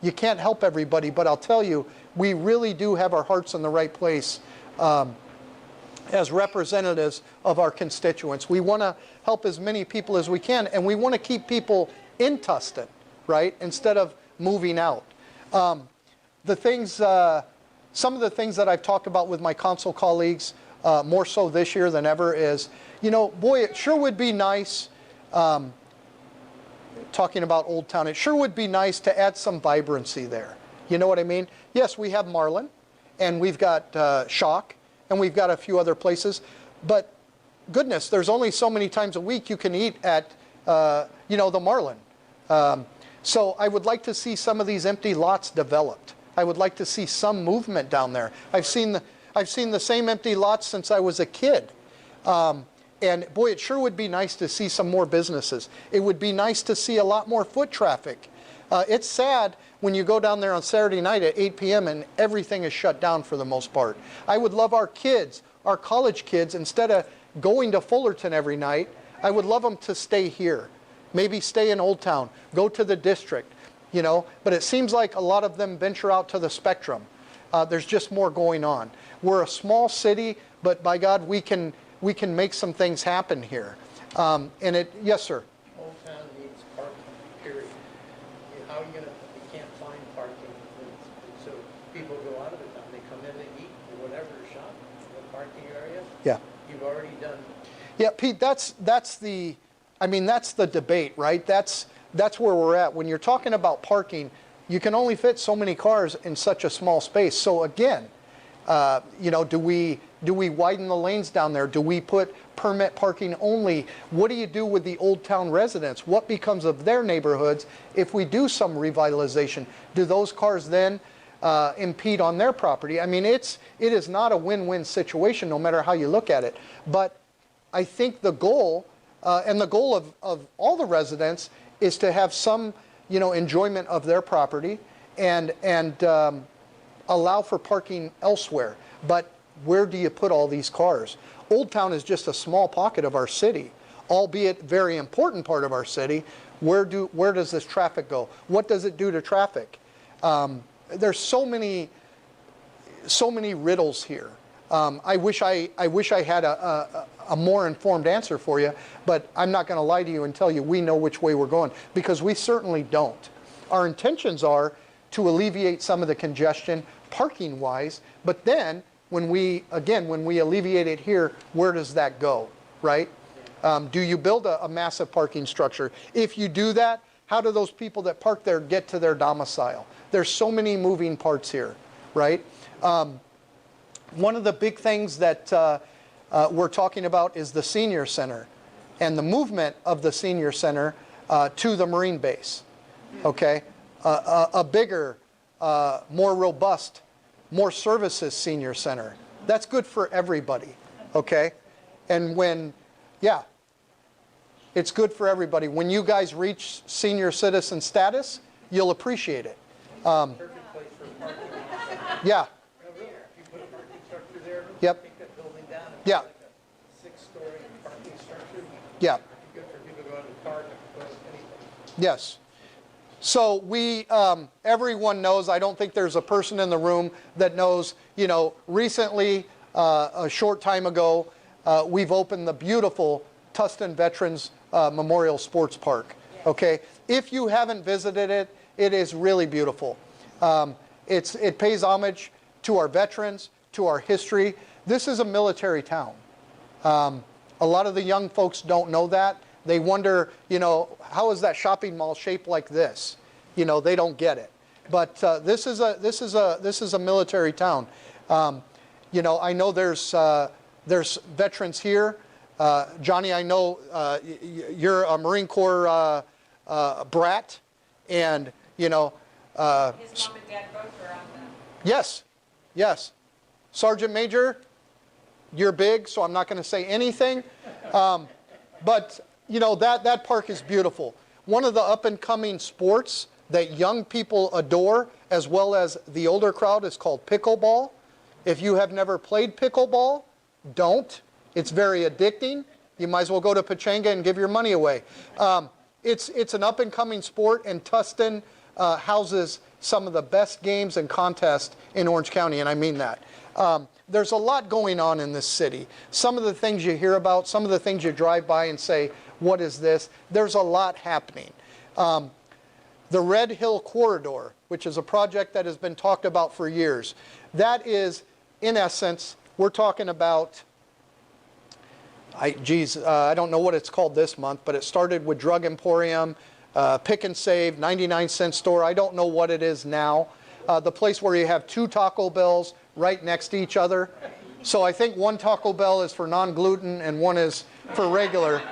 you can't help everybody, but I'll tell you, we really do have our hearts in the right place as representatives of our constituents. We want to help as many people as we can, and we want to keep people in Tustin, right, instead of moving out. The things, some of the things that I've talked about with my council colleagues, more so this year than ever, is, you know, boy, it sure would be nice, talking about Old Town, it sure would be nice to add some vibrancy there. You know what I mean? Yes, we have Marlin, and we've got Shock, and we've got a few other places, but goodness, there's only so many times a week you can eat at, you know, the Marlin. So I would like to see some of these empty lots developed. I would like to see some movement down there. I've seen the same empty lots since I was a kid. And boy, it sure would be nice to see some more businesses. It would be nice to see a lot more foot traffic. It's sad when you go down there on Saturday night at 8 p.m. and everything is shut down for the most part. I would love our kids, our college kids, instead of going to Fullerton every night, I would love them to stay here. Maybe stay in Old Town, go to the district, you know. But it seems like a lot of them venture out to the spectrum. There's just more going on. We're a small city, but by God, we can make some things happen here. Yes, sir. Old Town needs parking, period. How are you gonna, you can't find parking, so people go out of the town, they come in to eat or whatever, shop, the parking area. Yeah. You've already done. Yeah, Pete, that's the debate, right? That's where we're at. When you're talking about parking, you can only fit so many cars in such a small space. So again, you know, do we widen the lanes down there? Do we put permit parking only? What do you do with the Old Town residents? What becomes of their neighborhoods if we do some revitalization? Do those cars then impede on their property? I mean, it is not a win-win situation no matter how you look at it. But I think the goal, and the goal of all the residents, is to have some, you know, enjoyment of their property and allow for parking elsewhere. But where do you put all these cars? Old Town is just a small pocket of our city, albeit very important part of our city. Where does this traffic go? What does it do to traffic? there's so many riddles here. I wish I had a more informed answer for you, but I'm not going to lie to you and tell you we know which way we're going, because we certainly don't. Our intentions are to alleviate some of the congestion parking wise, but then when we alleviate it here, where does that go, right? Do you build a massive parking structure? If you do that, how do those people that park there get to their domicile? There's so many moving parts here, right? One of the big things that we're talking about is the senior center and the movement of the senior center to the Marine base, okay? A bigger, more robust, more services senior center. That's good for everybody, okay? And it's good for everybody. When you guys reach senior citizen status, you'll appreciate it. Perfect place for parking. Yeah. No, really, if you put a parking structure there, Yep. take that building down, and Yeah. put like a 6-story parking structure. Yeah. It'd be good for people to go out and park and go anything. Yes. So everyone knows, I don't think there's a person in the room that knows, recently, a short time ago, we've opened the beautiful Tustin Veterans Memorial Sports Park. Okay? If you haven't visited it, it is really beautiful. It pays homage to our veterans, to our history. This is a military town. A lot of the young folks don't know that. They wonder, how is that shopping mall shaped like this? They don't get it. But this is a military town. I know there's veterans here. Johnny, I know you're a Marine Corps brat, and His mom and dad both were on the... Yes. Sergeant Major, you're big, so I'm not going to say anything. But that park is beautiful. One of the up-and-coming sports that young people adore, as well as the older crowd, is called pickleball. If you have never played pickleball, don't. It's very addicting. You might as well go to Pachanga and give your money away. It's an up-and-coming sport, and Tustin houses some of the best games and contests in Orange County, and I mean that. There's a lot going on in this city. Some of the things you hear about, some of the things you drive by and say, what is this? There's a lot happening. The Red Hill Corridor, which is a project that has been talked about for years, that is, in essence, we're talking about, I don't know what it's called this month, but it started with Drug Emporium, Pick and Save, 99-cent store. I don't know what it is now. The place where you have 2 Taco Bells right next to each other. So I think one Taco Bell is for non-gluten and one is for regular.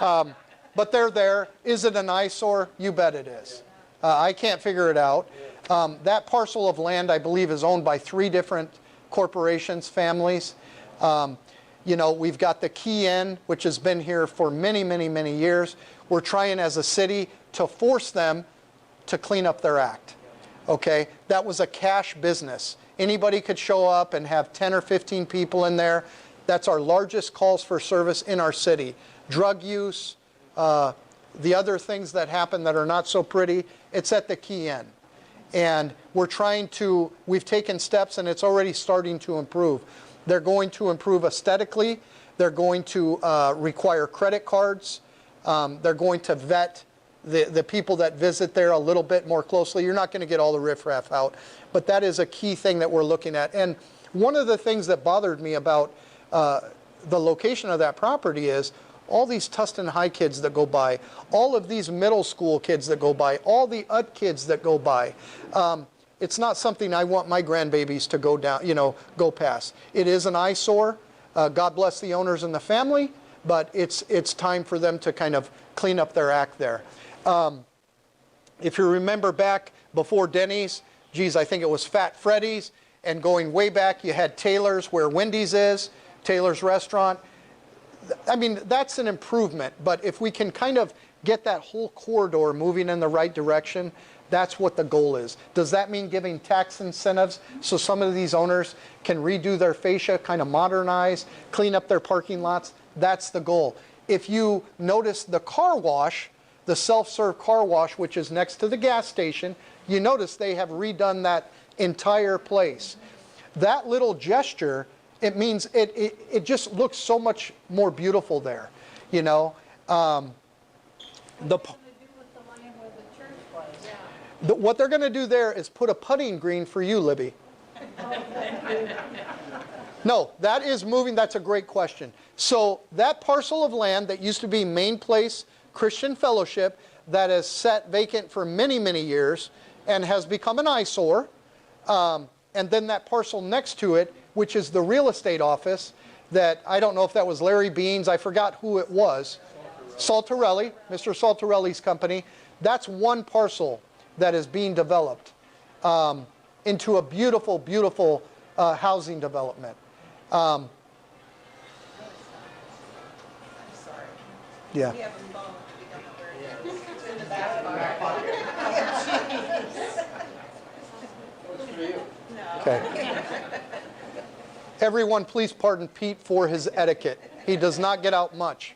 But they're there. Is it an eyesore? You bet it is. I can't figure it out. That parcel of land, I believe, is owned by 3 different corporations, families. We've got the Key Inn, which has been here for many, many, many years. We're trying as a city to force them to clean up their act. Okay? That was a cash business. Anybody could show up and have 10 or 15 people in there. That's our largest calls for service in our city. Drug use, the other things that happen that are not so pretty, it's at the Key Inn. And we've taken steps, and it's already starting to improve. They're going to improve aesthetically. They're going to require credit cards. They're going to vet the people that visit there a little bit more closely. You're not going to get all the riffraff out, but that is a key thing that we're looking at. And one of the things that bothered me about the location of that property is all these Tustin High kids that go by, all of these middle school kids that go by, all the UT kids that go by. It's not something I want my grandbabies to go down, go past. It is an eyesore. God bless the owners and the family, but it's time for them to kind of clean up their act there. If you remember back before Denny's, I think it was Fat Freddy's, and going way back, you had Taylor's where Wendy's is, Taylor's Restaurant. I mean, that's an improvement, but if we can kind of get that whole corridor moving in the right direction, that's what the goal is. Does that mean giving tax incentives so some of these owners can redo their fascia, kind of modernize, clean up their parking lots? That's the goal. If you notice the car wash, the self-serve car wash, which is next to the gas station, you notice they have redone that entire place. That little gesture, it means it just looks so much more beautiful there, you know. The, What are they gonna do with the land where the church was? Yeah. what they're going to do there is put a putting green for you, Libby. No, that is moving. That's a great question. So that parcel of land that used to be Main Place Christian Fellowship that has sat vacant for many, many years and has become an eyesore, and then that parcel next to it, which is the real estate office that, I don't know if that was Larry Beans, I forgot who it was, Saltarelli, Mr. Saltarelli's company. That's one parcel that is being developed into a beautiful, beautiful housing development. I'm sorry. Yeah. We have a phone, we don't know where it is. It's in the back pocket. What's for you? Okay. Everyone, please pardon Pete for his etiquette. He does not get out much.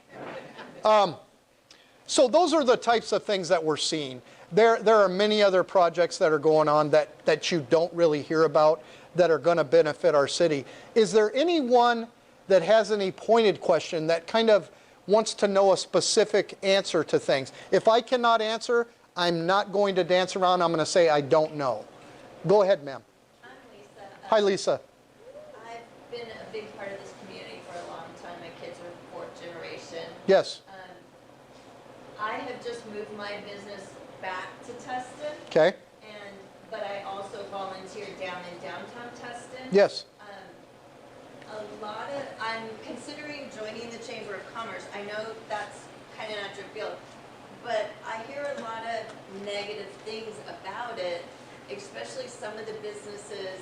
So those are the types of things that we're seeing. There are many other projects that are going on that you don't really hear about that are going to benefit our city. Is there anyone that has any pointed question that kind of wants to know a specific answer to things? If I cannot answer, I'm not going to dance around. I'm going to say I don't know. Go ahead, ma'am. I'm Lisa. Hi, Lisa. I've been a big part of this community for a long time. My kids are fourth generation. Yes. I have just moved my business back to Tustin. Okay. But I also volunteer down in downtown Tustin. Yes. I'm considering joining the Chamber of Commerce. I know that's kind of not your field, but I hear a lot of negative things about it, especially some of the businesses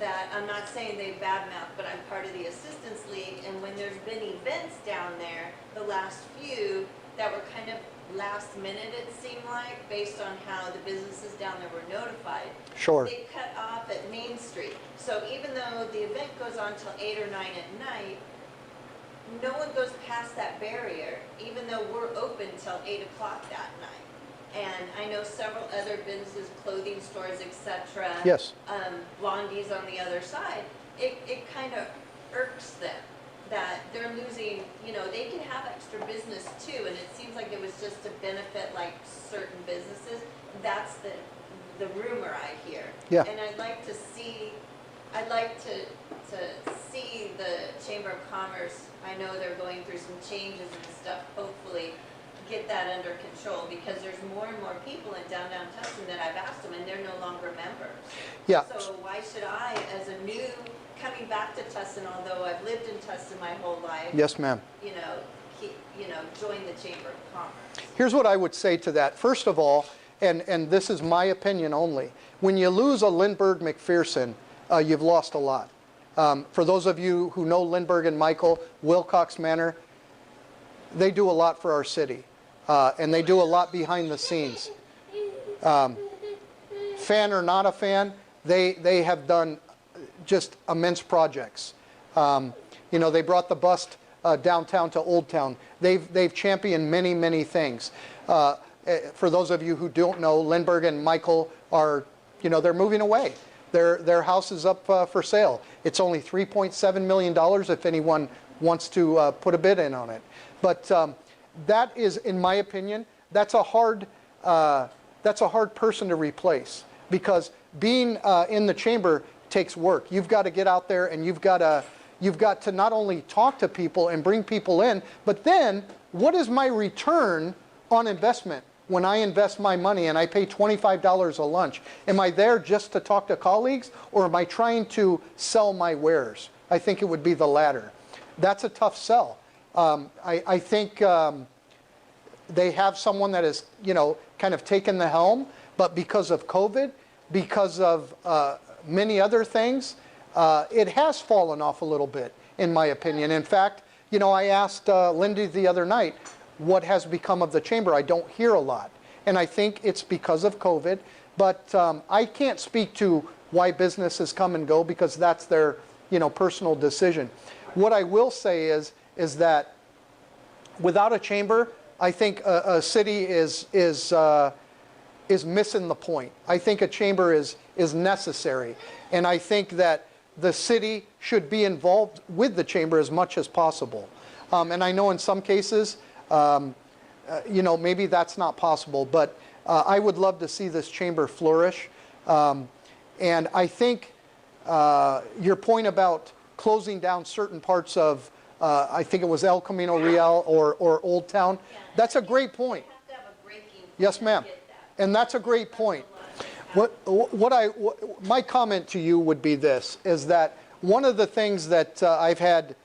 that, I'm not saying they badmouth, but I'm part of the Assistance League, and when there's been events down there, the last few that were kind of last minute, it seemed like, based on how the businesses down there were notified. Sure. They cut off at Main Street. So even though the event goes on till 8 or 9 at night, no one goes past that barrier, even though we're open till 8 o'clock that night. And I know several other businesses, clothing stores, etc. Yes. Blondie's on the other side. It kind of irks them that they're losing, you know, they can have extra business too, and it seems like it was just to benefit like certain businesses. That's the rumor I hear. Yeah. And I'd like to see the Chamber of Commerce, I know they're going through some changes and stuff, hopefully get that under control, because there's more and more people in downtown Tustin that I've asked them and they're no longer members. Yeah. So why should I, as a new, coming back to Tustin, although I've lived in Tustin my whole life, Yes, ma'am. join the Chamber of Commerce? Here's what I would say to that. First of all, and this is my opinion only, when you lose a Lindbergh McPherson, you've lost a lot. For those of you who know Lindbergh and Michael, Wilcox Manor, they do a lot for our city. And they do a lot behind the scenes. Fan or not a fan, they have done just immense projects. You know, they brought the bust downtown to Old Town. They've championed many, many things. For those of you who don't know, Lindbergh and Michael are, you know, they're moving away. Their house is up for sale. It's only $3.7 million if anyone wants to put a bid in on it. But that is, in my opinion, that's a hard person to replace, because being in the chamber takes work. You've got to get out there and you've got to not only talk to people and bring people in, but then what is my return on investment when I invest my money and I pay $25 a lunch? Am I there just to talk to colleagues, or am I trying to sell my wares? I think it would be the latter. That's a tough sell. I think they have someone that has, you know, kind of taken the helm, but because of COVID, because of many other things, it has fallen off a little bit, in my opinion. In fact, you know, I asked Lindy the other night, what has become of the chamber? I don't hear a lot. And I think it's because of COVID, but I can't speak to why businesses come and go, because that's their, you know, personal decision. What I will say is that without a chamber, I think a city is is missing the point. I think a chamber is necessary. And I think that the city should be involved with the chamber as much as possible. And I know in some cases, maybe that's not possible, but I would love to see this chamber flourish. And I think your point about closing down certain parts of, I think it was El Camino Real or Old Town, that's a great point. You have to have a breaking point Yes, ma'am. to get that. And that's a great point. My comment to you would be this, is that one of the things that I've had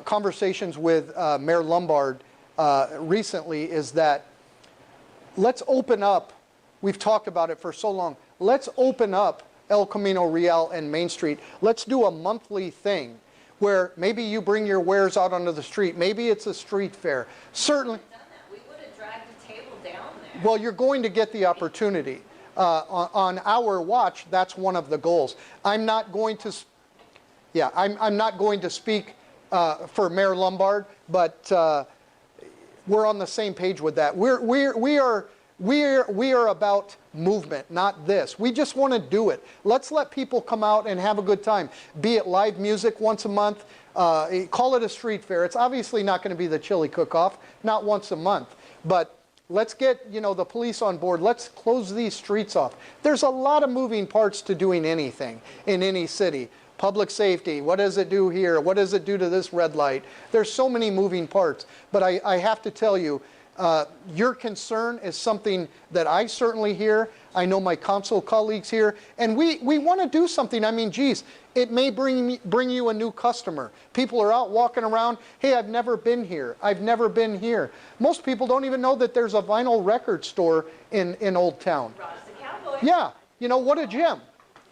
conversations with Mayor Lombard recently is that let's open up, we've talked about it for so long, let's open up El Camino Real and Main Street. Let's do a monthly thing where maybe you bring your wares out onto the street. Maybe it's a street fair. Certainly. Done that. We would have dragged a table down there. Well, you're going to get the opportunity. On our watch, that's one of the goals. I'm not going to, I'm not going to speak for Mayor Lombard, but we're on the same page with that. We are about movement, not this. We just want to do it. Let's let people come out and have a good time. Be it live music once a month, call it a street fair. It's obviously not going to be the chili cook-off, not once a month, but let's get the police on board. Let's close these streets off. There's a lot of moving parts to doing anything in any city. Public safety, what does it do here? What does it do to this red light? There's so many moving parts. But I have to tell you, your concern is something that I certainly hear. I know my council colleagues here. And we want to do something. I mean, geez, it may bring you a new customer. People are out walking around. Hey, I've never been here. I've never been here. Most people don't even know that there's a vinyl record store in Old Town. Ross the Cowboy. Yeah, what a gem.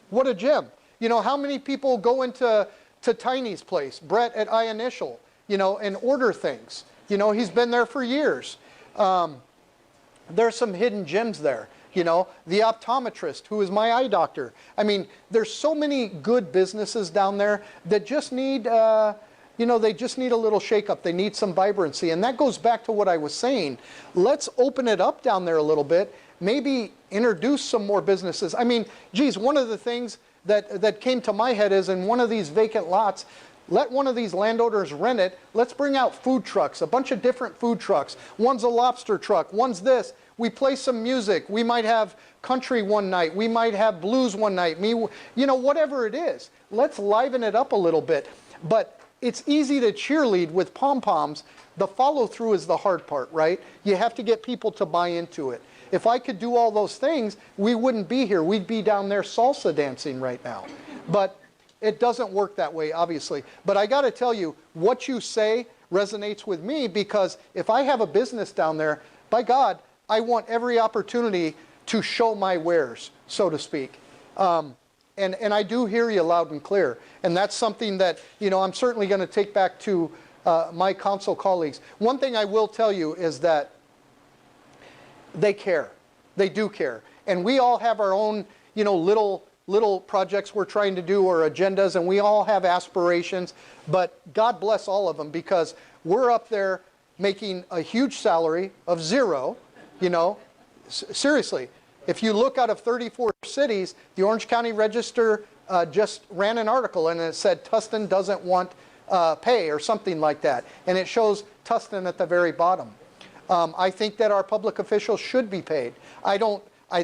What a gem. How many people go into Tiny's place, Brett at I Initial, and order things. He's been there for years. There's some hidden gems there. The optometrist, who is my eye doctor. I mean, there's so many good businesses down there that just need, they just need a little shakeup. They need some vibrancy. And that goes back to what I was saying. Let's open it up down there a little bit. Maybe introduce some more businesses. I mean, geez, one of the things that came to my head is in one of these vacant lots, let one of these landowners rent it. Let's bring out food trucks, a bunch of different food trucks. One's a lobster truck, one's this. We play some music. We might have country one night. We might have blues one night. Whatever it is. Let's liven it up a little bit. But it's easy to cheerlead with pom-poms. The follow-through is the hard part, right? You have to get people to buy into it. If I could do all those things, we wouldn't be here. We'd be down there salsa dancing right now. But it doesn't work that way, obviously. But I got to tell you, what you say resonates with me, because if I have a business down there, by God, I want every opportunity to show my wares, so to speak. And I do hear you loud and clear. And that's something that, I'm certainly going to take back to my council colleagues. One thing I will tell you is that they care. They do care. And we all have our own, little projects we're trying to do or agendas, and we all have aspirations. But God bless all of them, because we're up there making a huge salary of zero, Seriously, if you look out of 34 cities, the Orange County Register just ran an article, and it said Tustin doesn't want pay or something like that. And it shows Tustin at the very bottom. I think that our public officials should be paid.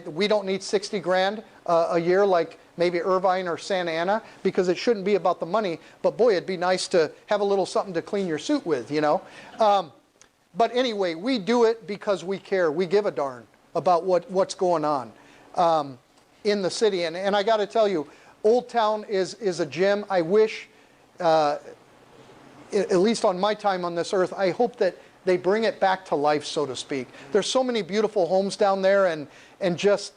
We don't need 60 grand a year like maybe Irvine or Santa Ana, because it shouldn't be about the money. But boy, it'd be nice to have a little something to clean your suit with, But anyway, we do it because we care. We give a darn about what's going on in the city. And I got to tell you, Old Town is a gem. I wish, at least on my time on this earth, I hope that they bring it back to life, so to speak. There's so many beautiful homes down there, and just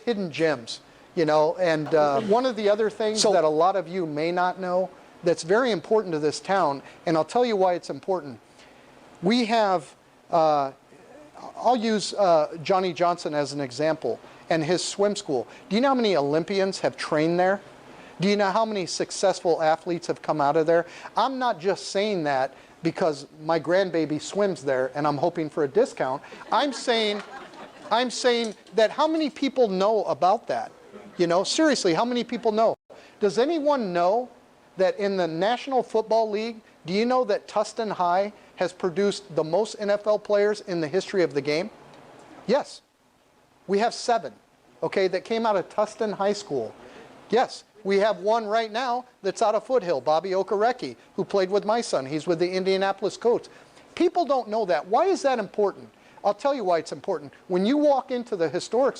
hidden gems, And one of the other things that a lot of you may not know that's very important to this town, and I'll tell you why it's important. We have, I'll use Johnny Johnson as an example, and his swim school. Do you know how many Olympians have trained there? Do you know how many successful athletes have come out of there? I'm not just saying that because my grandbaby swims there and I'm hoping for a discount. I'm saying I'm saying that how many people know about that? You know, seriously, how many people know? Does anyone know that in the National Football League, do you know that Tustin High has produced the most NFL players in the history of the game? Yes. We have 7, okay, that came out of Tustin High School. Yes. We have one right now that's out of Foothill, Bobby Okereke, who played with my son. He's with the Indianapolis Colts. People don't know that. Why is that important? I'll tell you why it's important. When you walk into the historical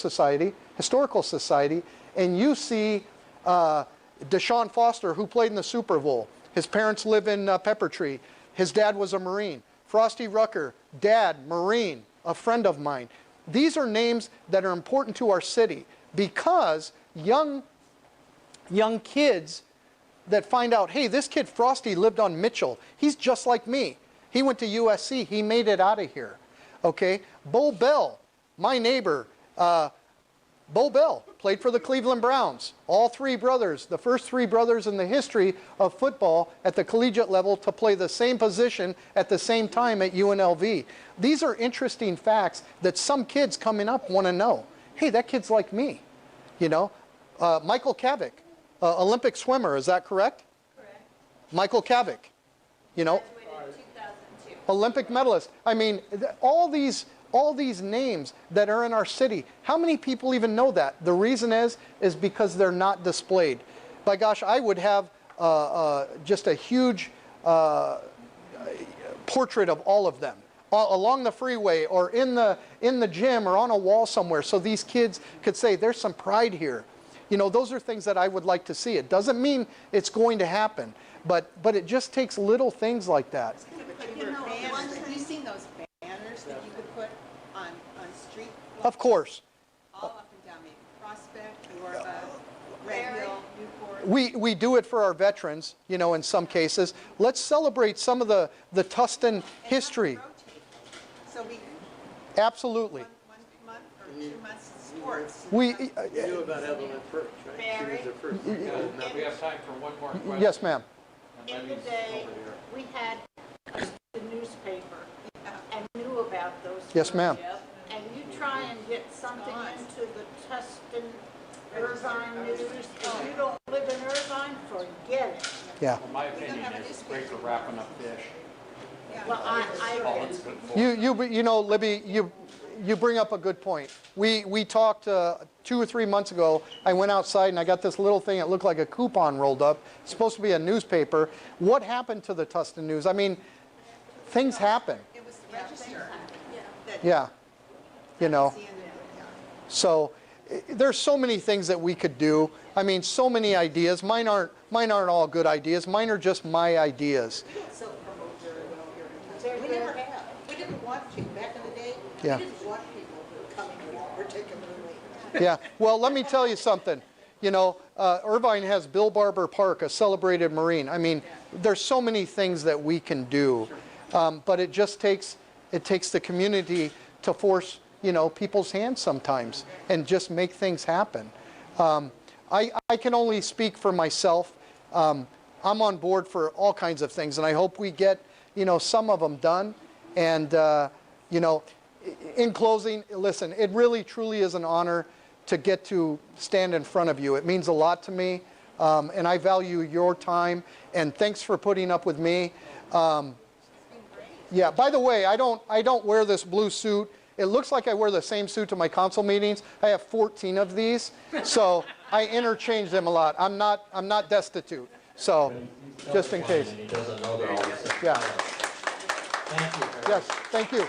society, and you see Deshaun Foster, who played in the Super Bowl. His parents live in Pepper Tree. His dad was a Marine. Frosty Rucker, dad, Marine, a friend of mine. These are names that are important to our city because young kids that find out, hey, this kid Frosty lived on Mitchell. He's just like me. He went to USC. He made it out of here. Okay? Bo Bell, my neighbor, Bo Bell played for the Cleveland Browns. All 3 brothers, the first 3 brothers in the history of football at the collegiate level to play the same position at the same time at UNLV. These are interesting facts that some kids coming up want to know. Hey, that kid's like me. You know, Michael Cavick, Olympic swimmer, is that correct? Correct. Michael Cavick, you know, Graduated in 2002. Olympic medalist. I mean, all these names that are in our city, how many people even know that? The reason is because they're not displayed. By gosh, I would have just a huge portrait of all of them along the freeway or in the gym or on a wall somewhere, so these kids could say, there's some pride here. You know, those are things that I would like to see. It doesn't mean it's going to happen, but it just takes little things like that. You know, have you seen those banners that you could put on street? Of course. All up and down, maybe Prospect or Red Hill, Newport. We do it for our veterans, you know, in some cases. Let's celebrate some of the Tustin history. Rotate. So we, Absolutely. one month or 2 months sports. We, You knew about Evelyn first, right? Barry? She was the first. Now, we have time for one more question. yes, ma'am. And In the Libby's day, over here. we had the newspaper and knew about those. Yes, ma'am. stories. And you try and get something into the Tustin Irvine news, if you don't live in Irvine, forget it. Yeah. Well, my opinion is it's great for wrapping up fish. Well, I All agree. it's good for. You know, Libby, you bring up a good point. We talked 2 or 3 months ago. I went outside and I got this little thing that looked like a coupon rolled up. It's supposed to be a newspaper. What happened to the Tustin News? I mean, things happen. It was the register. That Yeah. You know. see in there, yeah. So there's so many things that we could do. I mean, so many ideas. Mine aren't all good ideas. Mine are just my ideas. We don't self-promote very well here in town. We never have. We didn't want to. Back in the day, Yeah. we didn't want people coming here particularly. Yeah. Well, let me tell you something. You know, Irvine has Bill Barber Park, a celebrated Marine. I mean, there's so many things that we can do, but it just takes the community to force, you know, people's hands sometimes and just make things happen. I can only speak for myself. I'm on board for all kinds of things, and I hope we get, you know, some of them done. And, you know, in closing, listen, it really, truly is an honor to get to stand in front of you. It means a lot to me, and I value your time, and thanks for putting up with me. Yeah, by the way, I don't wear this blue suit. It looks like I wear the same suit to my council meetings. I have 14 of these, so I interchange them a lot. I'm not destitute, so just in case. And he doesn't know they're all the same. Yeah. Thank you. Yes, thank you.